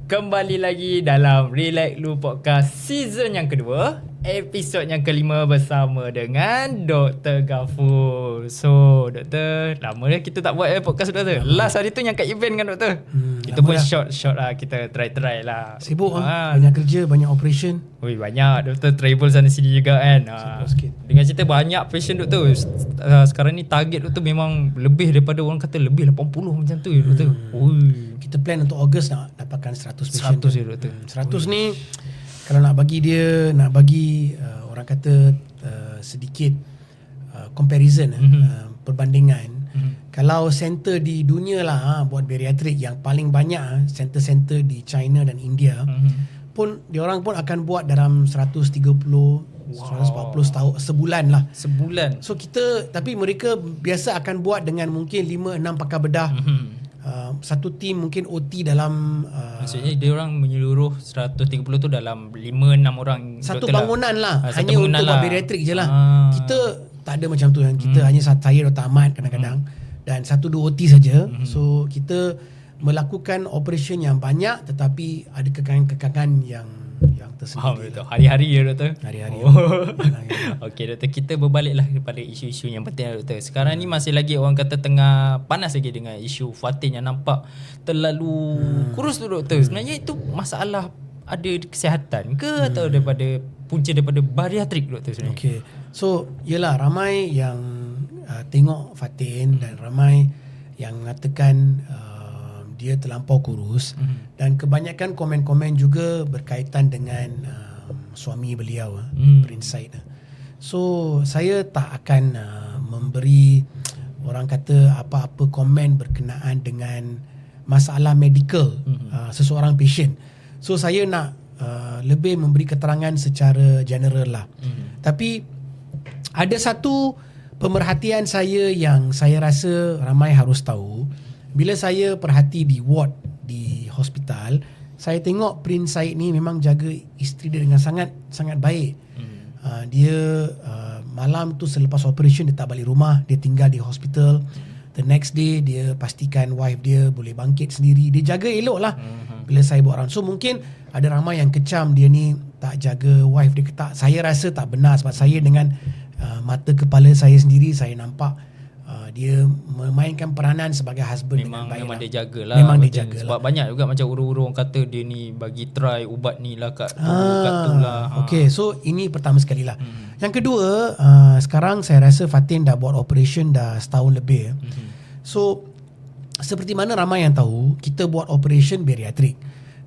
Kembali lagi dalam Relax Lu Podcast season yang kedua, episod yang kelima bersama dengan Dr. Ghafur. So, Doktor, lama dah kita tak buat podcast Doktor. Last hari tu yang kat event kan Doktor. Kita pun short lah, kita try lah. Sibuk banyak kerja, banyak operation. Ui, banyak Doktor travel sana sini juga kan. Dengan cerita banyak patient Doktor. Sekarang ni target Doktor memang lebih daripada orang kata lebih 80 macam tu Doktor. Kita plan untuk Ogos nak dapatkan 100 patient. 100 ya Doktor. 100 ni kalau nak bagi orang kata sedikit comparison, perbandingan. Kalau center di dunia lah buat bariatrik yang paling banyak, center-center di China dan India, pun diorang pun akan buat dalam 130 140 tahun sebulan lah. Sebulan. So kita, tapi mereka biasa akan buat dengan mungkin 5-6 pakar bedah. Satu tim mungkin OT dalam maksudnya dia orang menyeluruh 130 tu dalam 5-6 orang satu doktor bangunan lah. Satu Hanya bangunan untuk lah. buat bariatrik je lah. Kita tak ada macam tu kan. Kita hanya saya Dr. Ahmad kadang-kadang dan 1-2 OT saja. So kita melakukan operation yang banyak tetapi ada kekangan-kekangan yang tersendiri. Betul. Hari-hari ya Doktor. Hari-hari. Okey Doktor, kita berbaliklah kepada isu-isu yang penting Doktor. Sekarang ni masih lagi orang kata tengah panas lagi dengan isu Fatin yang nampak terlalu kurus tu Doktor. Sebenarnya itu masalah ada kesihatan ke atau punca daripada bariatrik Doktor sebenarnya? Okay. So yelah, ramai yang tengok Fatin dan ramai yang mengatakan dia terlampau kurus dan kebanyakan komen-komen juga berkaitan dengan suami beliau, Prince Said. So saya tak akan memberi orang kata apa-apa komen berkenaan dengan masalah medical seseorang patient. So saya nak lebih memberi keterangan secara general lah. Tapi ada satu pemerhatian saya yang saya rasa ramai harus tahu. Bila saya perhati di ward di hospital, saya tengok Prince Said ni memang jaga isteri dia dengan sangat baik. Dia malam tu selepas operation dia tak balik rumah, dia tinggal di hospital. The next day dia pastikan wife dia boleh bangkit sendiri. Dia jaga elok lah bila saya buat round. So mungkin ada ramai yang kecam dia ni tak jaga wife dia. Tak, saya rasa tak benar sebab saya dengan mata kepala saya sendiri saya nampak dia memainkan peranan sebagai husband dengan baik. Memang lah. dia jagalah. Memang dia jaga. Sebab banyak juga macam urung-urung kata dia ni bagi try ubat ni lah kat tu lah. Okay, so ini pertama sekali lah. Yang kedua, sekarang saya rasa Fatin dah buat operation dah setahun lebih. So seperti mana ramai yang tahu, kita buat operation bariatrik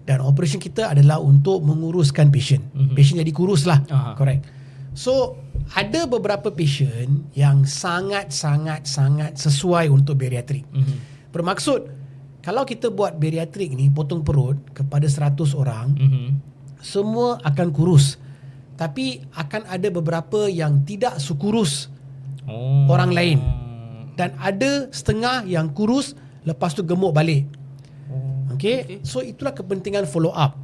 dan operation kita adalah untuk menguruskan patient. Patient jadi kurus lah. Correct. So ada beberapa patient yang sangat sesuai untuk bariatrik. Bermaksud kalau kita buat bariatrik ni, potong perut kepada 100 orang, semua akan kurus. Tapi akan ada beberapa yang tidak sekurus orang lain. Dan ada setengah yang kurus lepas tu gemuk balik. Okay? So itulah kepentingan follow up.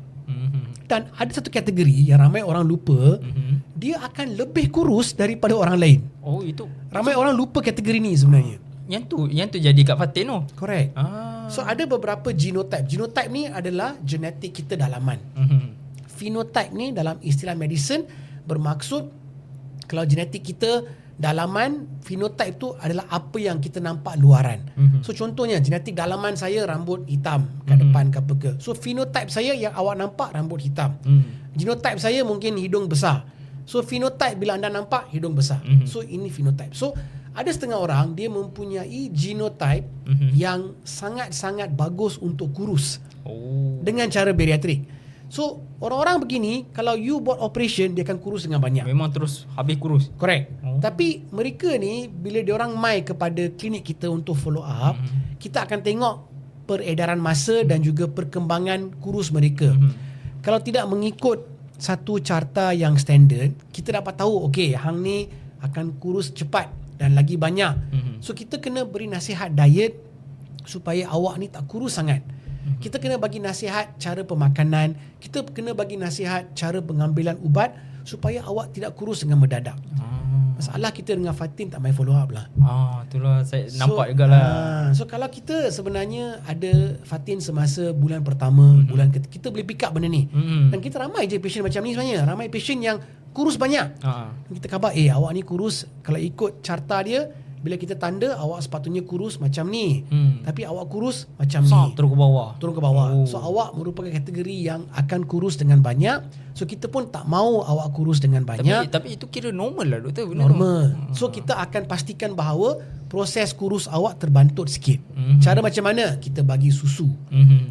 Dan ada satu kategori yang ramai orang lupa, dia akan lebih kurus daripada orang lain. Oh, itu ramai orang lupa kategori ni sebenarnya. Yang tu jadi kat Fatin tu. Correct. So ada beberapa genotype. Genotype ni adalah genetik kita dalaman. Phenotype ni dalam istilah medicine bermaksud kalau genetik kita dalaman, phenotype tu adalah apa yang kita nampak luaran. So contohnya genetik dalaman saya rambut hitam kat depan ke apa ke. So phenotype saya yang awak nampak rambut hitam. Genotype saya mungkin hidung besar. So phenotype bila anda nampak hidung besar. So ini phenotype. So ada setengah orang dia mempunyai genotype yang sangat bagus untuk kurus dengan cara bariatrik. So orang-orang begini kalau you buat operation dia akan kurus dengan banyak. Memang terus habis kurus. Correct. Tapi mereka ni bila diorang mai kepada klinik kita untuk follow up, kita akan tengok peredaran masa dan juga perkembangan kurus mereka. Kalau tidak mengikut satu carta yang standard, kita dapat tahu okey hang ni akan kurus cepat dan lagi banyak. So kita kena beri nasihat diet supaya awak ni tak kurus sangat. Kita kena bagi nasihat cara pemakanan, kita kena bagi nasihat cara pengambilan ubat supaya awak tidak kurus dengan mendadak. Masalah kita dengan Fatin tak main follow up lah. Itulah saya nampak jugalah. So kalau kita sebenarnya ada Fatin semasa bulan pertama, bulan kita boleh pick up benda ni. Dan kita ramai je patient macam ni sebenarnya. Ramai patient yang kurus banyak. Kita khabar, awak ni kurus, kalau ikut carta dia, bila kita tanda awak sepatutnya kurus macam ni. Tapi awak kurus macam ni. Turun ke bawah. So awak merupakan kategori yang akan kurus dengan banyak. So kita pun tak mau awak kurus dengan banyak. Tapi itu kira normal lah doktor. Normal. So kita akan pastikan bahawa proses kurus awak terbantut sikit. Cara macam mana? Kita bagi susu.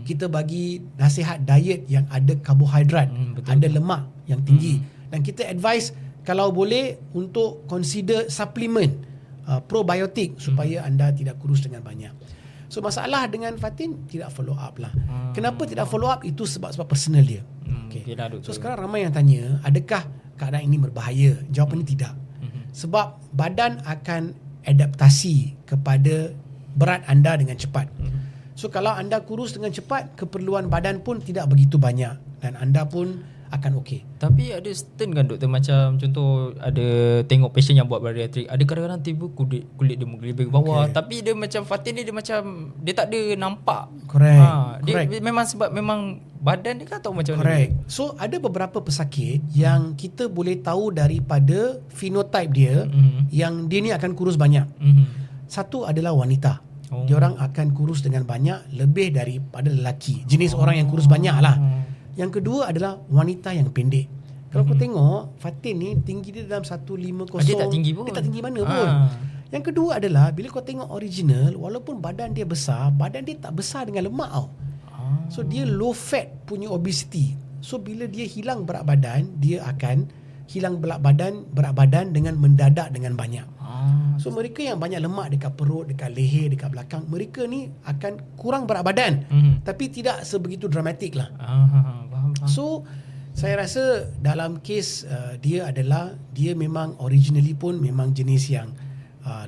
Kita bagi nasihat diet yang ada karbohidrat, ada lemak yang tinggi. Dan kita advise kalau boleh untuk consider suplemen probiotik supaya anda tidak kurus dengan banyak. So masalah dengan Fatin tidak follow up lah. Kenapa tidak follow up? Itu sebab personal dia. So sekarang ramai yang tanya, adakah keadaan ini berbahaya? Jawapannya tidak. Sebab badan akan adaptasi kepada berat anda dengan cepat. So kalau anda kurus dengan cepat, keperluan badan pun tidak begitu banyak dan anda pun akan okey. Tapi ada stern kan doktor, macam contoh ada tengok patient yang buat bariatrik, ada kadang-kadang tiba kulit dia menggelibing ke bawah, tapi dia macam Fatin ni dia macam dia tak ada nampak. Correct. Dia memang sebab memang badan dia kan atau macam mana? So ada beberapa pesakit yang kita boleh tahu daripada phenotype dia yang dia ni akan kurus banyak. Satu adalah wanita. Diorang akan kurus dengan banyak lebih daripada lelaki. Jenis orang yang kurus banyak lah. Yang kedua adalah wanita yang pendek. Kalau kau tengok Fatin ni tinggi dia dalam 150. Dia tak tinggi pun. Dia tak tinggi mana pun. Yang kedua adalah bila kau tengok original, walaupun badan dia besar, badan dia tak besar dengan lemak tau. So dia low fat punya obesity. So bila dia hilang berat badan, dia akan hilang berat badan dengan mendadak dengan banyak. So mereka yang banyak lemak dekat perut, dekat leher, dekat belakang, mereka ni akan kurang berat badan. Tapi tidak sebegitu dramatik lah. Faham. So saya rasa dalam kes dia memang originally pun memang jenis yang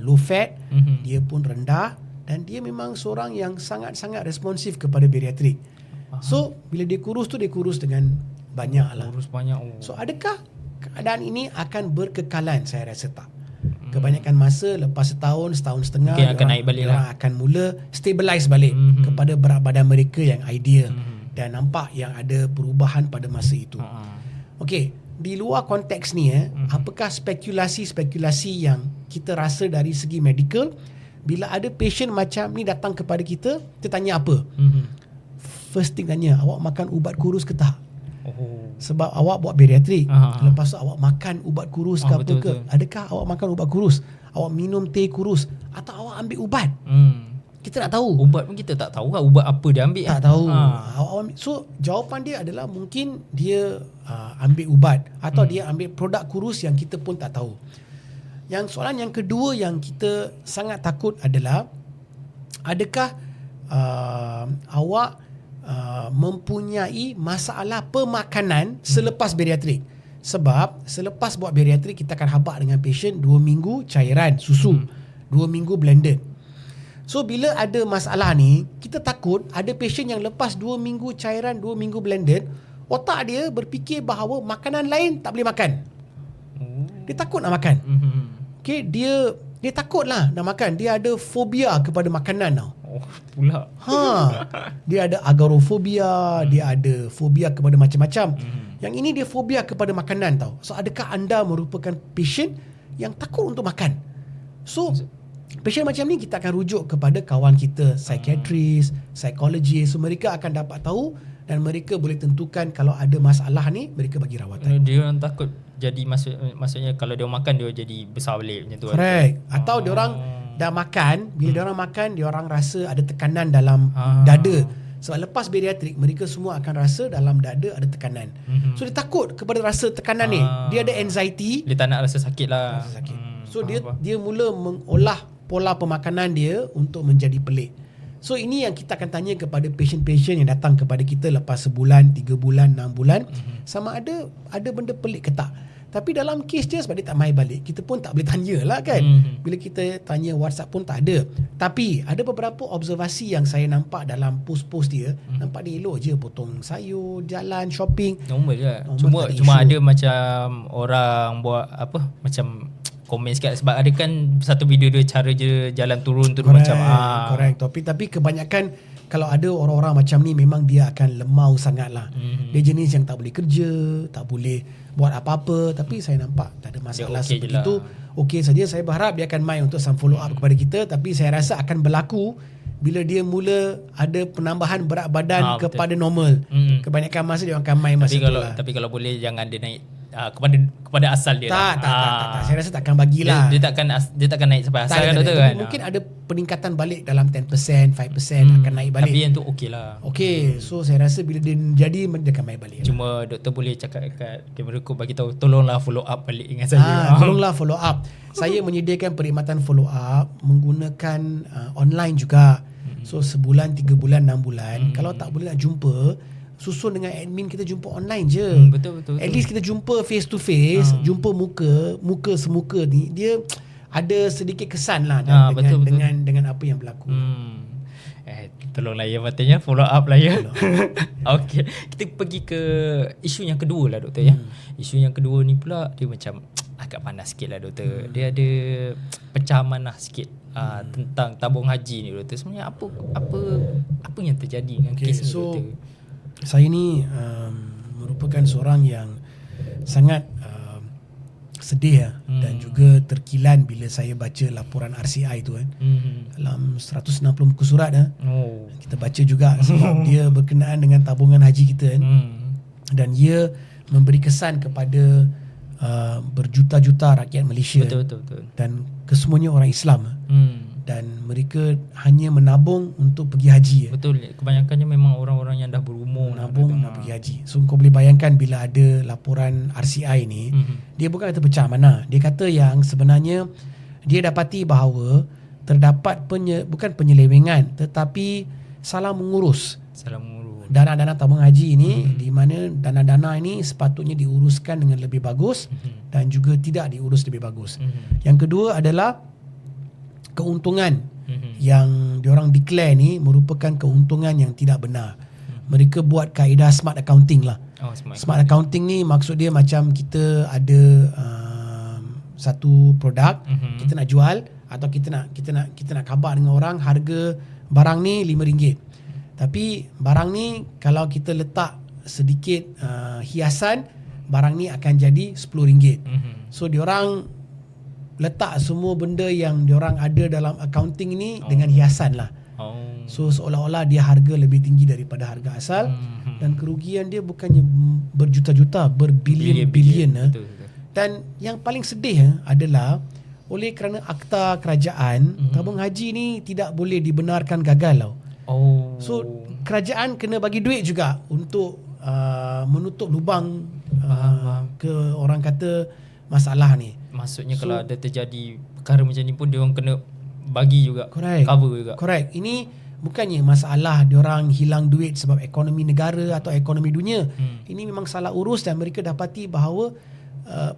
low fat, dia pun rendah dan dia memang seorang yang sangat-sangat responsif kepada bariatrik. So bila dia kurus tu, dia kurus dengan banyak lah. Kurus banyak. So adakah keadaan ini akan berkekalan? Saya rasa tak. Kebanyakan masa lepas setahun setengah mungkin akan naik balik lah. Akan mula stabilize balik kepada berat badan mereka yang ideal dan nampak yang ada perubahan pada masa itu. Okey, di luar konteks ni apakah spekulasi-spekulasi yang kita rasa dari segi medical bila ada patient macam ni datang kepada kita, kita tanya apa? First thing tanya, awak makan ubat kurus ke tak? Sebab awak buat bariatrik, lepas tu awak makan ubat kurus ke apa ke? Adakah awak makan ubat kurus? Awak minum teh kurus atau awak ambil ubat? Kita tak tahu. Ubat pun kita tak tahu kan ubat apa dia ambil. Tak tahu. So jawapan dia adalah mungkin dia ambil ubat atau dia ambil produk kurus yang kita pun tak tahu. Yang soalan yang kedua yang kita sangat takut adalah adakah awak mempunyai masalah pemakanan selepas bariatrik. Sebab selepas buat bariatrik kita akan habaq dengan patient 2 minggu cairan susu, 2 minggu blended. So bila ada masalah ni, kita takut ada patient yang lepas 2 minggu cairan, 2 minggu blended, otak dia berfikir bahawa makanan lain tak boleh makan. Dia takut nak makan. Okay, dia takutlah nak makan. Dia ada fobia kepada makanan tau. Pula. Dia ada agorafobia, dia ada fobia kepada macam-macam. Yang ini dia fobia kepada makanan tau. So adakah anda merupakan patient yang takut untuk makan? So patient macam ni kita akan rujuk kepada kawan kita, psychiatrist, psychologist. So mereka akan dapat tahu dan mereka boleh tentukan kalau ada masalah ni, mereka bagi rawatan. Dia orang takut jadi maksudnya kalau dia makan dia jadi besar balik macam tu. Correct. Atau dia orang dah makan, bila dia orang makan dia orang rasa ada tekanan dalam dada. Sebab lepas bariatrik mereka semua akan rasa dalam dada ada tekanan. So dia takut kepada rasa tekanan ni. Dia ada anxiety. Dia tak nak rasa sakit lah. Rasa sakit. So dia mula mengolah pola pemakanan dia untuk menjadi pelik. So ini yang kita akan tanya kepada patient-patient yang datang kepada kita lepas sebulan, 3 bulan, 6 bulan, sama ada benda pelik ke tak. Tapi dalam kes dia sebab dia tak mai balik, kita pun tak boleh tanya lah kan. Bila kita tanya WhatsApp pun tak ada. Tapi ada beberapa observasi yang saya nampak dalam post-post dia. Nampak dia elok je, potong sayur, jalan, shopping. Normal je. Cuma ada macam orang buat apa, macam komen sikit sebab ada kan satu video dia cara je jalan turun tu Correct, macam correct. Tapi kebanyakan kalau ada orang-orang macam ni memang dia akan lemau sangat lah. Dia jenis yang tak boleh kerja, tak boleh buat apa-apa. Tapi saya nampak tak ada masalah Dia okey seperti je itu. Okey saja. Saya berharap dia akan mai untuk some follow up kepada kita. Tapi saya rasa akan berlaku bila dia mula ada penambahan berat badan betul. kepada normal. Kebanyakan masa dia akan mai masa tu lah. Tapi kalau boleh jangan dia naik kepada asal dia Tak. lah. Saya rasa takkan bagilah. Dia takkan naik sampai asal Tak kan ada. doktor Tapi kan. mungkin ada peningkatan balik dalam 10%, 5% akan naik balik. Tapi yang tu okey lah. Okey, so saya rasa bila dia jadi dia akan main balik. Cuma doktor boleh cakap kat kamera ku bagi tahu tolonglah follow up balik dengan saya. Tolonglah follow up. Saya menyediakan perkhidmatan follow up menggunakan online juga. So sebulan, 3 bulan, 6 bulan. Kalau tak boleh nak jumpa, susun dengan admin kita jumpa online je. Betul. At least kita jumpa face to face, jumpa muka semuka ni, dia ada sedikit kesan lah betul. dengan apa yang berlaku. Tolonglah ya patutnya follow up lah ya. Okey, kita pergi ke isu yang kedua lah doktor ya. Isu yang kedua ni pula dia macam agak panas sikit lah doktor. Dia ada pecahan lah sikit tentang tabung haji ni doktor. Sebenarnya apa yang terjadi dengan kes ni So doktor? saya ni merupakan seorang yang sangat sedih dan juga terkilan bila saya baca laporan RCI tu kan. Dalam 160 muka surat kita baca juga sebab dia berkenaan dengan tabungan haji kita kan. Dan ia memberi kesan kepada berjuta-juta rakyat Malaysia. Betul. Dan kesemuanya orang Islam. Dan mereka hanya menabung untuk pergi haji. Betul. Kebanyakannya memang orang-orang yang dah berumur menabung nak pergi haji. So kau boleh bayangkan bila ada laporan RCI ni, dia bukan kata pecah mana. Dia kata yang sebenarnya dia dapati bahawa terdapat bukan penyelewengan tetapi salah mengurus dana-dana tabung haji ini, di mana dana-dana ini sepatutnya diuruskan dengan lebih bagus dan juga tidak diurus lebih bagus. Yang kedua adalah keuntungan yang diorang declare ni merupakan keuntungan yang tidak benar. Mereka buat kaedah smart accounting lah. Smart accounting ni maksud dia macam kita ada satu produk kita nak jual atau kita nak khabar dengan orang harga barang ni RM5. Tapi barang ni kalau kita letak sedikit hiasan, barang ni akan jadi RM10. So diorang letak semua benda yang diorang ada dalam accounting ni dengan hiasan lah. So seolah-olah dia harga lebih tinggi daripada harga asal dan kerugian dia bukannya berjuta-juta, berbilion-bilion. Dan yang paling sedih adalah oleh kerana akta kerajaan, tabung haji ni tidak boleh dibenarkan gagal tau. So kerajaan kena bagi duit juga untuk menutup lubang ke orang kata masalah ni. Maksudnya kalau ada terjadi perkara macam ni pun dia orang kena bagi juga, cover juga. Correct. Ini bukannya masalah diorang hilang duit sebab ekonomi negara atau ekonomi dunia. Ini memang salah urus dan mereka dapati bahawa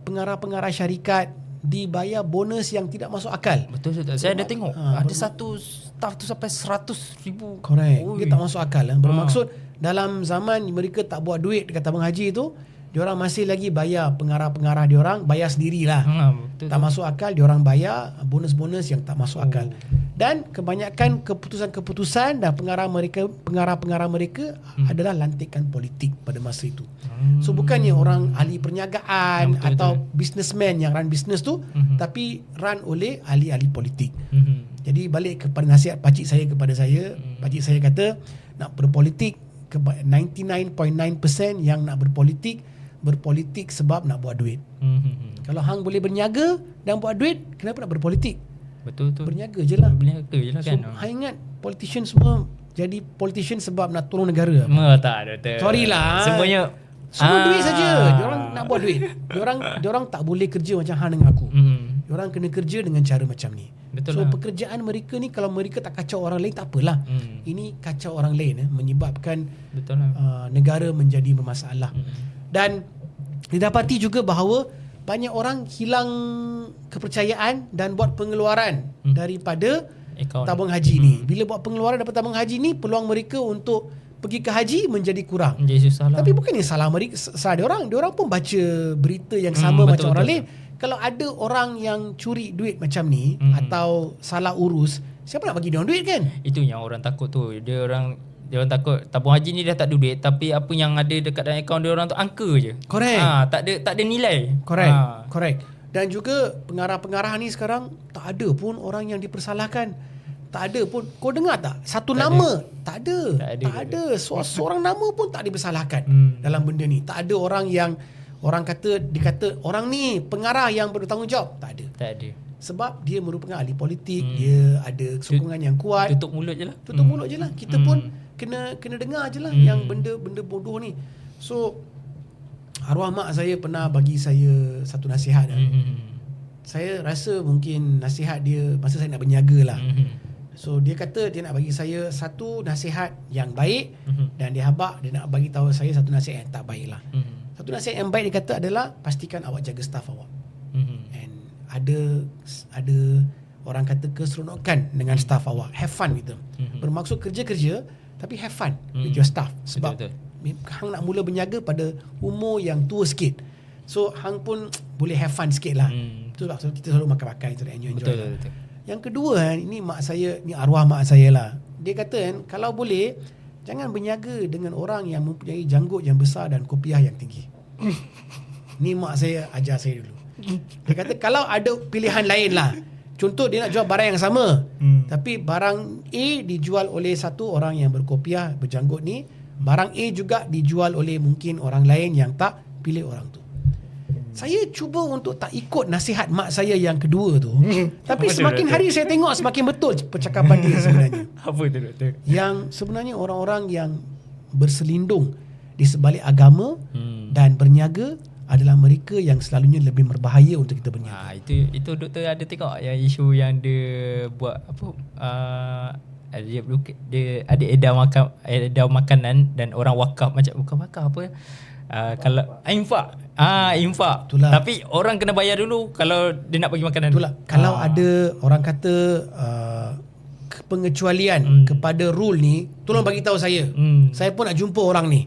pengarah-pengarah syarikat dibayar bonus yang tidak masuk akal. Betul. Saya ada tengok ada satu staff tu sampai 100,000. Correct. Dia tak masuk akal. Bermaksud dalam zaman mereka tak buat duit dekat tabung haji tu, diorang masih lagi bayar pengarah-pengarah diorang, bayar sendirilah. Tak masuk akal, diorang bayar bonus-bonus yang tak masuk akal. Dan kebanyakan keputusan-keputusan dan pengarah-pengarah mereka adalah lantikan politik pada masa itu. So bukannya orang ahli perniagaan atau businessman yang run business tu, tapi run oleh ahli-ahli politik. Jadi balik kepada nasihat pakcik saya kepada saya, pakcik saya kata nak berpolitik, 99.9% yang nak berpolitik sebab nak buat duit. Kalau hang boleh berniaga dan buat duit, kenapa nak berpolitik? Betul. Berniaga je lah. kan. So hang ingat politician semua jadi politician sebab nak tolong negara? Tak. Sorry lah. Semuanya semua duit saja. Diorang nak buat duit. Diorang tak boleh kerja macam hang dengan aku. Diorang kena kerja dengan cara macam ni. So pekerjaan mereka ni kalau mereka tak kacau orang lain tak apalah. Ini kacau orang lain menyebabkan negara menjadi bermasalah. Dan didapati juga bahawa banyak orang hilang kepercayaan dan buat pengeluaran daripada tabung haji ni. Bila buat pengeluaran daripada tabung haji ni, peluang mereka untuk pergi ke haji menjadi kurang. Jadi susah lah. Tapi bukannya salah dia orang pun baca berita yang sama macam orang lain. Kalau ada orang yang curi duit macam ni atau salah urus, siapa nak bagi dia orang duit kan? Itu yang orang takut tu. Dia orang takut tabung haji ni dah tak ada duit, tapi apa yang ada dekat dalam akaun dia orang tu angka je. Correct. Tak ada nilai. Correct. Dan juga pengarah-pengarah ni sekarang tak ada pun orang yang dipersalahkan. Tak ada pun. Kau dengar tak? Satu tak nama ada. Tak ada. Seorang nama pun tak dipersalahkan dalam benda ni. Tak ada orang yang dikata orang ni pengarah yang bertanggungjawab. Tak ada. Sebab dia merupakan ahli politik, dia ada sokongan yang kuat. Tutup mulut je lah. Kita pun kena dengar je lah yang benda bodoh ni. So arwah mak saya pernah bagi saya satu nasihat. Saya rasa mungkin nasihat dia masa saya nak berniaga lah. So dia kata dia nak bagi saya satu nasihat yang baik, dan dia nak bagi tahu saya satu nasihat yang tak baik lah. Satu nasihat yang baik dia kata adalah pastikan awak jaga staff awak. And ada orang kata keseronokan dengan staff awak. Have fun with them. Bermaksud kerja tapi have fun with your staff. Sebab hang nak mula berniaga pada umur yang tua sikit. So hang pun boleh have fun sikit lah. Itu sebab kita selalu makan-makan, kita enjoy lah. Yang kedua ni arwah mak saya lah. Dia kata kalau boleh jangan berniaga dengan orang yang mempunyai janggut yang besar dan kopiah yang tinggi. Ni mak saya ajar saya dulu. Dia kata kalau ada pilihan lain lah. Contoh dia nak jual barang yang sama, tapi barang A dijual oleh satu orang yang berkopiah, berjanggut ni, barang A juga dijual oleh mungkin orang lain yang tak pilih orang tu. Saya cuba untuk tak ikut nasihat mak saya yang kedua tu. Tapi semakin hari saya tengok semakin betul percakapan dia sebenarnya. Apa tu doktor? Yang sebenarnya orang-orang yang berselindung di sebalik agama dan berniaga adalah mereka yang selalunya lebih berbahaya untuk kita berniaga. Itu doktor ada tengok yang isu yang dia buat apa, dia ada edar makanan dan orang wakaf, macam bukan wakaf apa ya? Kalau infak. Itulah. Tapi orang kena bayar dulu kalau dia nak bagi makanan. Itulah. Kalau ada orang kata pengecualian kepada rule ni, tolong bagi tahu saya. Saya pun nak jumpa orang ni.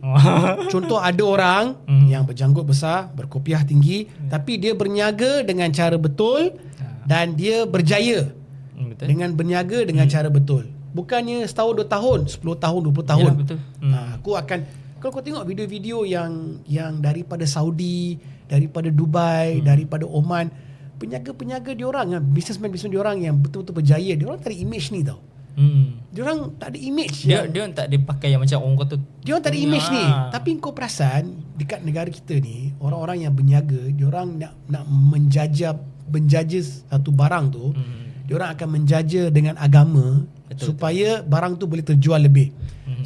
Contoh ada orang yang berjanggut besar, berkopiah tinggi, tapi dia berniaga dengan cara betul dan dia berjaya. Betul. Dengan berniaga dengan cara betul. Bukannya setahun 2 tahun, 10 tahun, 20 tahun. Yalah, betul. Aku akan, kalau kau tengok video-video yang daripada Saudi, daripada Dubai, daripada Oman, penyaga-penyaga diorang, businessman diorang yang betul-betul berjaya, diorang tak ada image ni tau. Diorang tak ada image. Dia tak ada pakai yang macam orang kata. Diorang tak ada image ni. Tapi kau perasan dekat negara kita ni, orang-orang yang berniaga, diorang nak menjaja satu barang tu, diorang akan menjaja dengan agama. Betul, supaya barang tu boleh terjual lebih.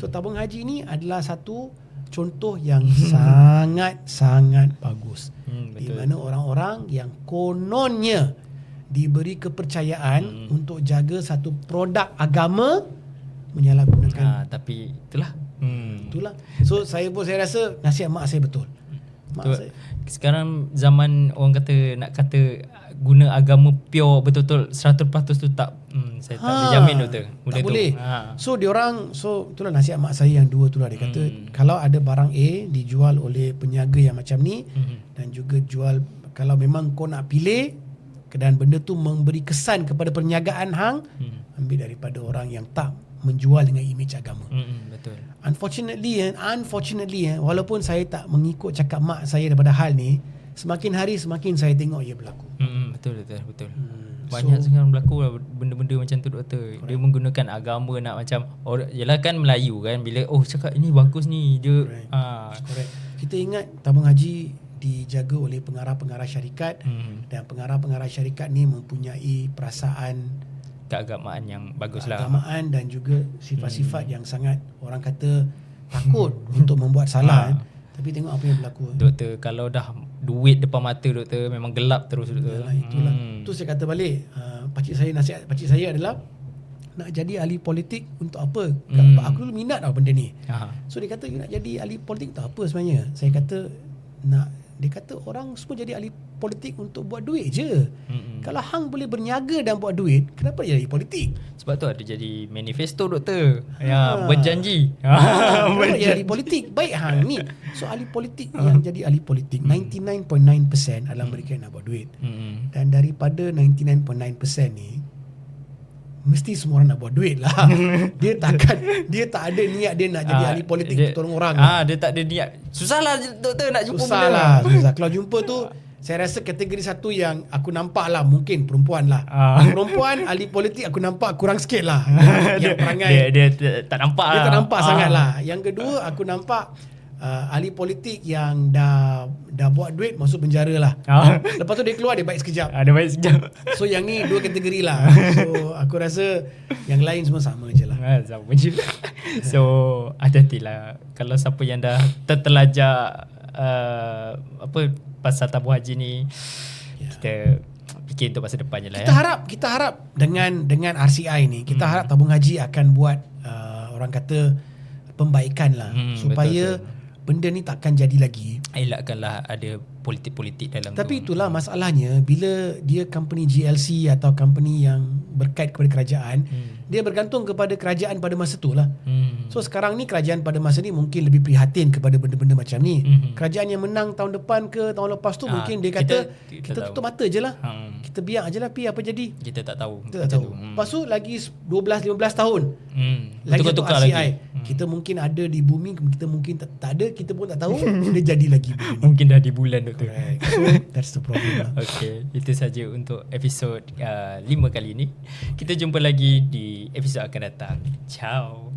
So tabung haji ni adalah satu contoh yang sangat-sangat bagus. Di mana orang-orang yang kononnya diberi kepercayaan untuk jaga satu produk agama menyalahgunakan. Tapi itulah. So saya rasa nasihat mak saya betul. Sekarang zaman orang kata nak kata guna agama pure betul-betul 100% tu tak, saya tak boleh jamin doktor. Tak boleh. So itulah nasihat mak saya yang dua tu lah. Dia kata kalau ada barang A dijual oleh peniaga yang macam ni, dan juga jual, kalau memang kau nak pilih dan benda tu memberi kesan kepada perniagaan hang, ambil daripada orang yang tak menjual dengan imej agama. Betul. Unfortunately, walaupun saya tak mengikut cakap mak saya daripada hal ni, semakin hari semakin saya tengok ia berlaku. Betul. Banyak sekarang berlaku lah benda-benda macam tu doktor. Dia menggunakan agama nak macam yalah kan Melayu kan, bila cakap ini bagus ni dia. Correct. Kita ingat tabung haji dijaga oleh pengarah-pengarah syarikat, dan pengarah-pengarah syarikat ni mempunyai perasaan keagamaan yang bagus lah. Keagamaan dan juga sifat-sifat yang sangat orang kata takut untuk membuat salah. Tapi tengok apa yang berlaku. Doktor, kalau dah duit depan mata doktor, memang gelap terus doktor. Itulah. Tu saya kata balik, nasihat pakcik saya adalah nak jadi ahli politik untuk apa? Aku dulu minat tau benda ni. So dia kata nak jadi ahli politik untuk apa sebenarnya? Saya kata dia kata orang semua jadi ahli politik untuk buat duit je. Kalau hang boleh berniaga dan buat duit, kenapa dia jadi politik? Sebab tu ada jadi manifesto doktor. Ya, berjanji. Kenapa dia jadi politik? Baik hang ni. So ahli politik yang jadi ahli politik 99.9% adalah mereka yang nak buat duit. Dan daripada 99.9% ni mesti semua orang nak buat duit lah. Dia tak ada niat dia nak jadi ahli politik untuk tolong orang. Dia tak ada niat. Susahlah doktor nak jumpa Susah lah. Susah. Kalau jumpa tu saya rasa kategori satu yang aku nampak lah mungkin perempuan lah. Perempuan ahli politik aku nampak kurang sikit lah. Yang perangai dia tak nampak dia lah. tak nampak sangat lah. Yang kedua aku nampak ahli politik yang dah buat duit masuk penjara lah. Lepas tu dia keluar dia baik sekejap. Ada baik sekejap. So yang ni dua kategori lah. So aku rasa yang lain semua sama je lah. Sama je. So hati-hatilah kalau siapa yang dah tertelajak pasal tabung haji ni, kita fikir untuk masa depan je lah. Kita harap dengan RCI ni kita harap tabung haji akan buat orang kata pembaikan lah supaya betul. Benda ni takkan jadi lagi. Elakkanlah ada politik-politik dalam Tapi tu. itulah masalahnya bila dia company GLC atau company yang berkait kepada kerajaan, dia bergantung kepada kerajaan pada masa tu lah. So sekarang ni kerajaan pada masa ni mungkin lebih prihatin kepada benda-benda macam ni. Kerajaan yang menang tahun depan ke tahun lepas tu mungkin dia kata kita tutup mata je lah. Kita biar je lah pi apa jadi. Kita tak tahu. Kita tak tahu. Lepas tu lagi 12-15 tahun. Lagi satu Tukar-tukar RCI. lagi. Kita mungkin ada di bumi, kita mungkin tak ada, kita pun tak tahu. Dia jadi lagi benda ni. Mungkin dah di bulan doktor. Correct. So that's the problem lah. Okay, itu saja untuk episod 5 kali ini. Kita jumpa lagi di episod akan datang. Ciao.